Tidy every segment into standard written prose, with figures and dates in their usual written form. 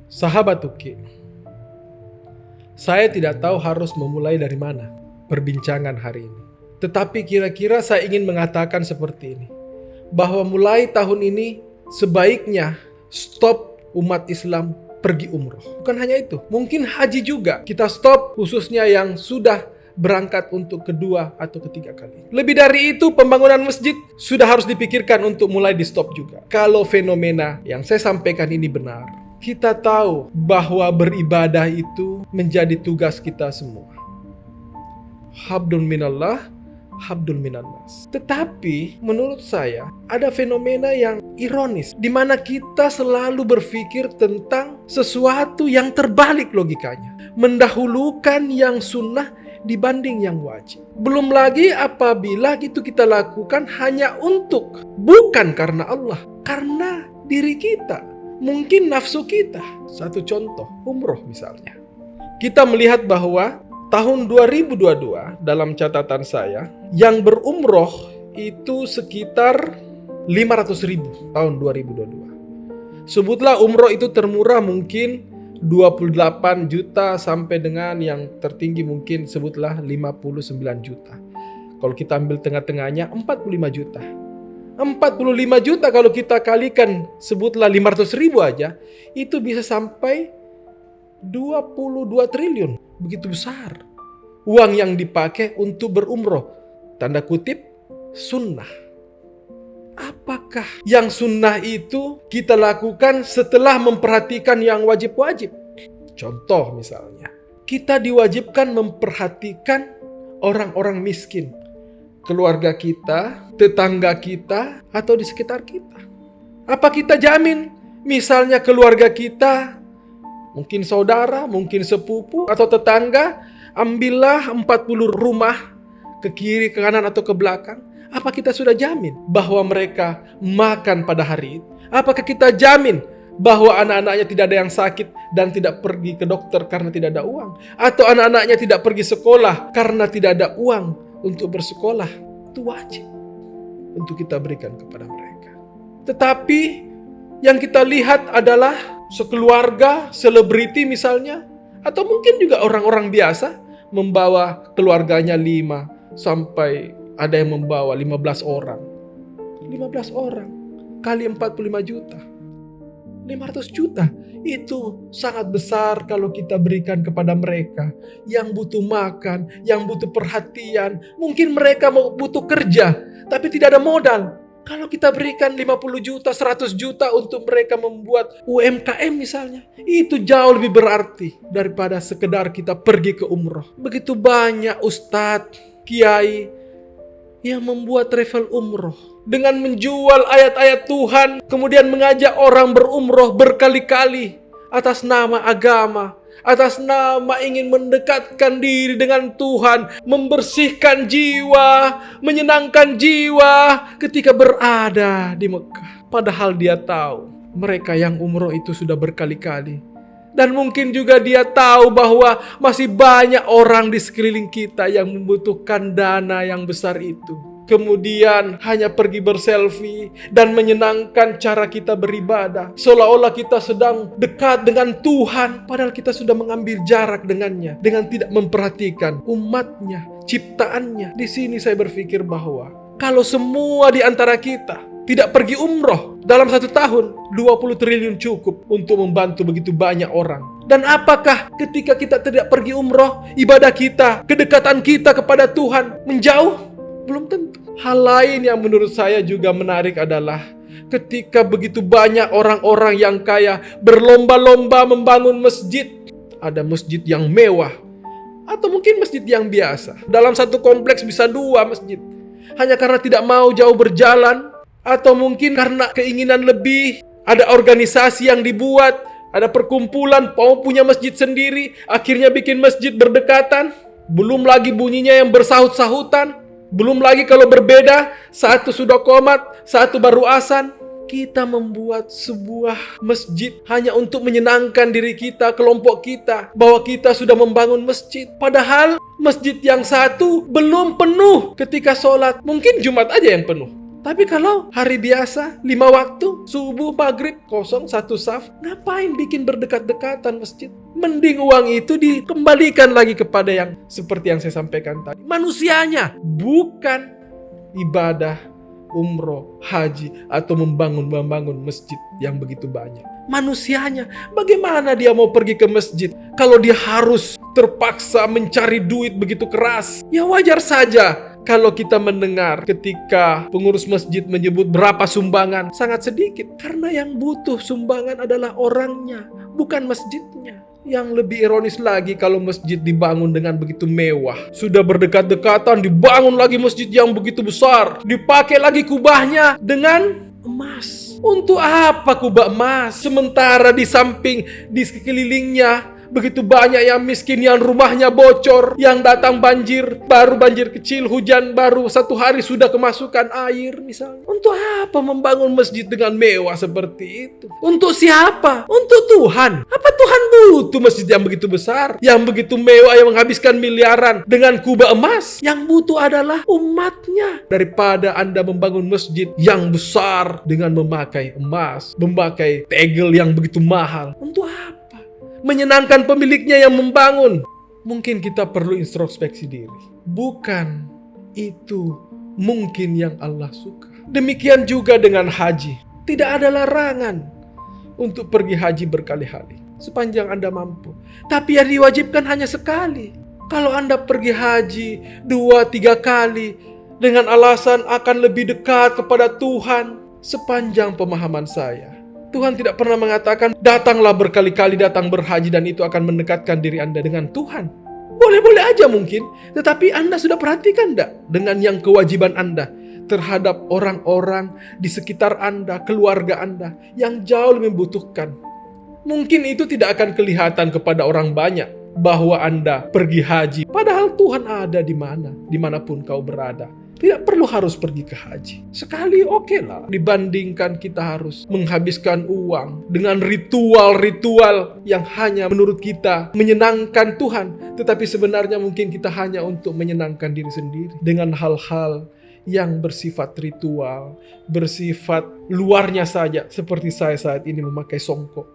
Sahabat Uki, saya tidak tahu harus memulai dari mana perbincangan hari ini. Tetapi kira-kira saya ingin mengatakan seperti ini, bahwa mulai tahun ini sebaiknya stop umat Islam pergi umroh. Bukan hanya itu, mungkin haji juga kita stop, khususnya yang sudah berangkat untuk kedua atau ketiga kali. Lebih dari itu, pembangunan masjid sudah harus dipikirkan untuk mulai di stop juga. Kalau fenomena yang saya sampaikan ini benar, kita tahu bahwa beribadah itu menjadi tugas kita semua. Habdun minallah, habdun minannas. Tetapi menurut saya ada fenomena yang ironis, di mana kita selalu berpikir tentang sesuatu yang terbalik logikanya, mendahulukan yang sunnah dibanding yang wajib. Belum lagi apabila itu kita lakukan hanya untuk, bukan karena Allah, karena diri kita, mungkin nafsu kita. Satu contoh, umroh misalnya. Kita melihat bahwa tahun 2022 dalam catatan saya, yang berumroh itu sekitar 500.000 tahun 2022. Sebutlah umroh itu termurah mungkin 28 juta sampai dengan yang tertinggi mungkin sebutlah 59 juta. Kalau kita ambil tengah-tengahnya 45 juta. 45 juta kalau kita kalikan sebutlah 500.000 aja, itu bisa sampai 22 triliun. Begitu besar uang yang dipakai untuk berumroh. Tanda kutip sunnah. Apakah yang sunnah itu kita lakukan setelah memperhatikan yang wajib-wajib? Contoh misalnya, kita diwajibkan memperhatikan orang-orang miskin, keluarga kita, tetangga kita, atau di sekitar kita. Apa kita jamin misalnya keluarga kita, mungkin saudara, mungkin sepupu, atau tetangga, ambillah 40 rumah ke kiri, ke kanan, atau ke belakang. Apa kita sudah jamin bahwa mereka makan pada hari itu? Apakah kita jamin bahwa anak-anaknya tidak ada yang sakit dan tidak pergi ke dokter karena tidak ada uang? Atau anak-anaknya tidak pergi sekolah karena tidak ada uang untuk bersekolah? Itu wajib untuk kita berikan kepada mereka. Tetapi yang kita lihat adalah sekeluarga, selebriti misalnya, atau mungkin juga orang-orang biasa membawa keluarganya 5 sampai ada yang membawa 15 orang. 15 orang kali 45 juta. 500 juta. Itu sangat besar kalau kita berikan kepada mereka yang butuh makan, yang butuh perhatian. Mungkin mereka butuh kerja, tapi tidak ada modal. Kalau kita berikan 50 juta, 100 juta untuk mereka membuat UMKM misalnya, itu jauh lebih berarti daripada sekedar kita pergi ke umroh. Begitu banyak ustadz, kiai yang membuat travel umroh dengan menjual ayat-ayat Tuhan, kemudian mengajak orang berumroh berkali-kali atas nama agama, atas nama ingin mendekatkan diri dengan Tuhan, membersihkan jiwa, menyenangkan jiwa ketika berada di Mekah. Padahal dia tahu mereka yang umroh itu sudah berkali-kali. Dan mungkin juga dia tahu bahwa masih banyak orang di sekeliling kita yang membutuhkan dana yang besar itu. Kemudian hanya pergi berselfie dan menyenangkan cara kita beribadah. Seolah-olah kita sedang dekat dengan Tuhan, padahal kita sudah mengambil jarak dengannya dengan tidak memperhatikan umatnya, ciptaannya. Di sini saya berpikir bahwa kalau semua di antara kita tidak pergi umroh dalam 1 tahun, 20 triliun cukup untuk membantu begitu banyak orang. Dan apakah ketika kita tidak pergi umroh, ibadah kita, kedekatan kita kepada Tuhan menjauh? Belum tentu. Hal lain yang menurut saya juga menarik adalah ketika begitu banyak orang-orang yang kaya berlomba-lomba membangun masjid. Ada masjid yang mewah, atau mungkin masjid yang biasa. Dalam satu kompleks bisa 2 masjid. Hanya karena tidak mau jauh berjalan, atau mungkin karena keinginan lebih, ada organisasi yang dibuat, ada perkumpulan, mau punya masjid sendiri, akhirnya bikin masjid berdekatan. Belum lagi bunyinya yang bersahut-sahutan. Belum lagi kalau berbeda, satu sudah qomat, satu baru azan. Kita membuat sebuah masjid hanya untuk menyenangkan diri kita, kelompok kita, bahwa kita sudah membangun masjid. Padahal masjid yang satu belum penuh ketika sholat. Mungkin Jumat aja yang penuh. Tapi kalau hari biasa, 5 waktu, subuh, maghrib, kosong, 1 saf, ngapain bikin berdekat-dekatan masjid? Mending uang itu dikembalikan lagi kepada yang seperti yang saya sampaikan tadi. Manusianya, bukan ibadah, umroh, haji, atau membangun masjid yang begitu banyak. Manusianya, bagaimana dia mau pergi ke masjid kalau dia harus terpaksa mencari duit begitu keras? Ya wajar saja kalau kita mendengar ketika pengurus masjid menyebut berapa sumbangan, sangat sedikit. Karena yang butuh sumbangan adalah orangnya, bukan masjidnya. Yang lebih ironis lagi kalau masjid dibangun dengan begitu mewah. Sudah berdekat-dekatan, dibangun lagi masjid yang begitu besar. Dipakai lagi kubahnya dengan emas. Untuk apa kubah emas? Sementara di samping, di sekelilingnya begitu banyak yang miskin, yang rumahnya bocor, yang datang banjir, baru banjir kecil, hujan baru 1 hari sudah kemasukan air misalnya. Untuk apa membangun masjid dengan mewah seperti itu? Untuk siapa? Untuk Tuhan. Apa Tuhan butuh masjid yang begitu besar, yang begitu mewah, yang menghabiskan miliaran dengan kubah emas? Yang butuh adalah umatnya. Daripada Anda membangun masjid yang besar dengan memakai emas, memakai tegel yang begitu mahal. Untuk apa? Menyenangkan pemiliknya yang membangun. Mungkin kita perlu introspeksi diri. Bukan itu mungkin yang Allah suka. Demikian juga dengan haji. Tidak ada larangan untuk pergi haji berkali-kali, sepanjang Anda mampu. Tapi yang diwajibkan hanya sekali. Kalau Anda pergi haji 2-3 kali dengan alasan akan lebih dekat kepada Tuhan, sepanjang pemahaman saya, Tuhan tidak pernah mengatakan, datanglah berkali-kali, datang berhaji dan itu akan mendekatkan diri Anda dengan Tuhan. Boleh-boleh aja mungkin, tetapi Anda sudah perhatikan enggak dengan yang kewajiban Anda terhadap orang-orang di sekitar Anda, keluarga Anda yang jauh lebih membutuhkan. Mungkin itu tidak akan kelihatan kepada orang banyak bahwa Anda pergi haji, padahal Tuhan ada di mana, dimanapun kau berada. Tidak perlu harus pergi ke haji. Sekali oke lah. Dibandingkan kita harus menghabiskan uang dengan ritual-ritual yang hanya menurut kita menyenangkan Tuhan. Tetapi sebenarnya mungkin kita hanya untuk menyenangkan diri sendiri. Dengan hal-hal yang bersifat ritual, bersifat luarnya saja. Seperti saya saat ini memakai songkok.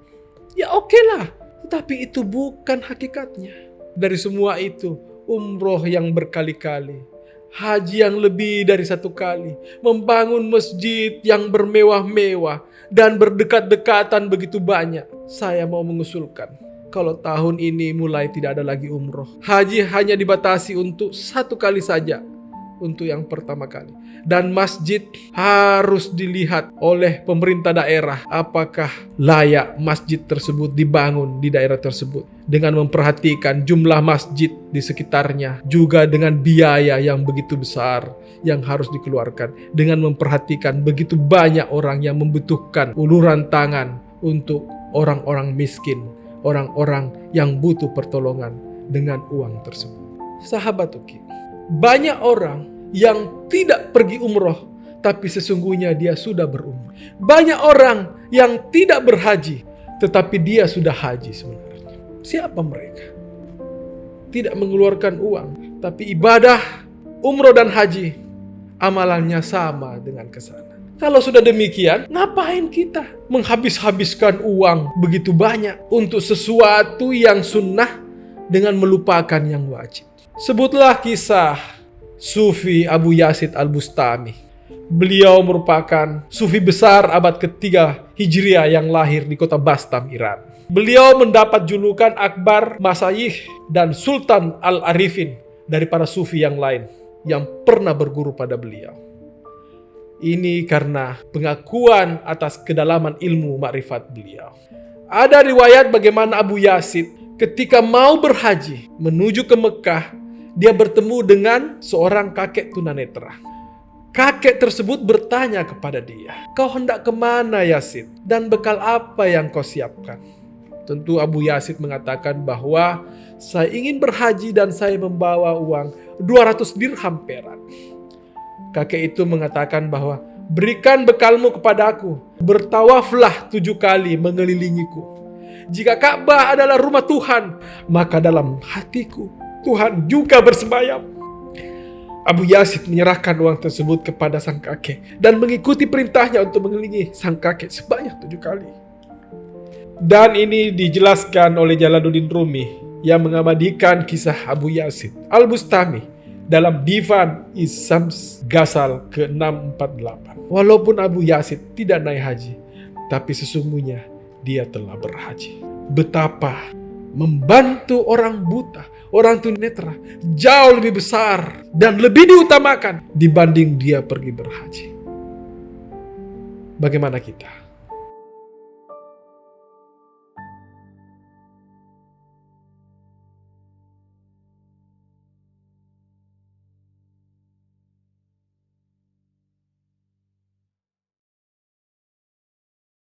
Ya oke lah. Tetapi itu bukan hakikatnya. Dari semua itu, umroh yang berkali-kali, haji yang lebih dari 1 kali, membangun masjid yang bermewah-mewah dan berdekat-dekatan begitu banyak. Saya mau mengusulkan, kalau tahun ini mulai tidak ada lagi umroh, haji hanya dibatasi untuk 1 kali saja, untuk yang pertama kali. Dan masjid harus dilihat oleh pemerintah daerah apakah layak masjid tersebut dibangun di daerah tersebut, dengan memperhatikan jumlah masjid di sekitarnya, juga dengan biaya yang begitu besar yang harus dikeluarkan, dengan memperhatikan begitu banyak orang yang membutuhkan uluran tangan untuk orang-orang miskin, orang-orang yang butuh pertolongan dengan uang tersebut. Sahabat Uki, banyak orang yang tidak pergi umroh, tapi sesungguhnya dia sudah berumroh. Banyak orang yang tidak berhaji, tetapi dia sudah haji sebenarnya. Siapa mereka? Tidak mengeluarkan uang, tapi ibadah, umroh dan haji, amalannya sama dengan kesana. Kalau sudah demikian, ngapain kita menghabis-habiskan uang begitu banyak untuk sesuatu yang sunnah dengan melupakan yang wajib? Sebutlah kisah Sufi Abu Yazid Al-Bustami. Beliau merupakan sufi besar abad ke-3 Hijriah yang lahir di kota Bastam, Iran. Beliau mendapat julukan Akbar Masyayikh dan Sultan Al-Arifin dari para sufi yang lain yang pernah berguru pada beliau. Ini karena pengakuan atas kedalaman ilmu makrifat beliau. Ada riwayat bagaimana Abu Yazid ketika mau berhaji menuju ke Mekah, dia bertemu dengan seorang kakek tunanetra. Kakek tersebut bertanya kepada dia, "Kau hendak kemana, Yazid? Dan bekal apa yang kau siapkan?" Tentu Abu Yazid mengatakan bahwa saya ingin berhaji dan saya membawa uang 200 dirham perak. Kakek itu mengatakan bahwa, "Berikan bekalmu kepadaku, bertawaflah 7 kali mengelilingiku. Jika Ka'bah adalah rumah Tuhan, maka dalam hatiku Tuhan juga bersemayam." Abu Yazid menyerahkan uang tersebut kepada sang kakek dan mengikuti perintahnya untuk mengelilingi sang kakek sebanyak 7 kali. Dan ini dijelaskan oleh Jalaluddin Rumi yang mengabadikan kisah Abu Yazid Al-Bustami dalam Divan Isams Ghazal ke-648. Walaupun Abu Yazid tidak naik haji, tapi sesungguhnya dia telah berhaji. Betapa membantu orang buta, orang tunanetra jauh lebih besar dan lebih diutamakan dibanding dia pergi berhaji. Bagaimana kita?